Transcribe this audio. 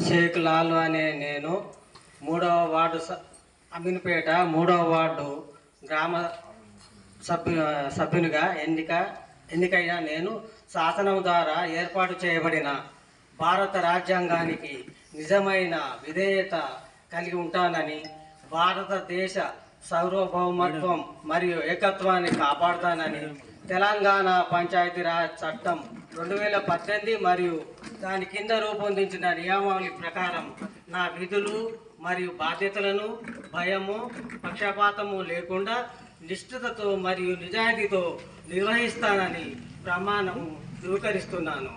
షేక్ లాల్ అనే నేను 3వ వార్డు అమీన్పేట 3వ వార్డు గ్రామ సభ్యునిగా ఎన్నికైన నేను శాసనం ద్వారా ఏర్పాటు చేయబడిన భారత రాజ్యాంగానికి నిజమైన విధేయత కలిగి ఉంటానని, భారతదేశ సార్వభౌమత్వం మరియు ఏకత్వాన్ని కాపాడుతానని, తెలంగాణ పంచాయతీరాజ్ చట్టం 2018 మరియు దాని కింద రూపొందించిన నియమావళి ప్రకారం నా విధులు మరియు బాధ్యతలను భయము పక్షపాతము లేకుండా నిష్ఠతతో మరియు నిజాయితీతో నిర్వహిస్తానని ప్రమాణం స్వీకరిస్తున్నాను.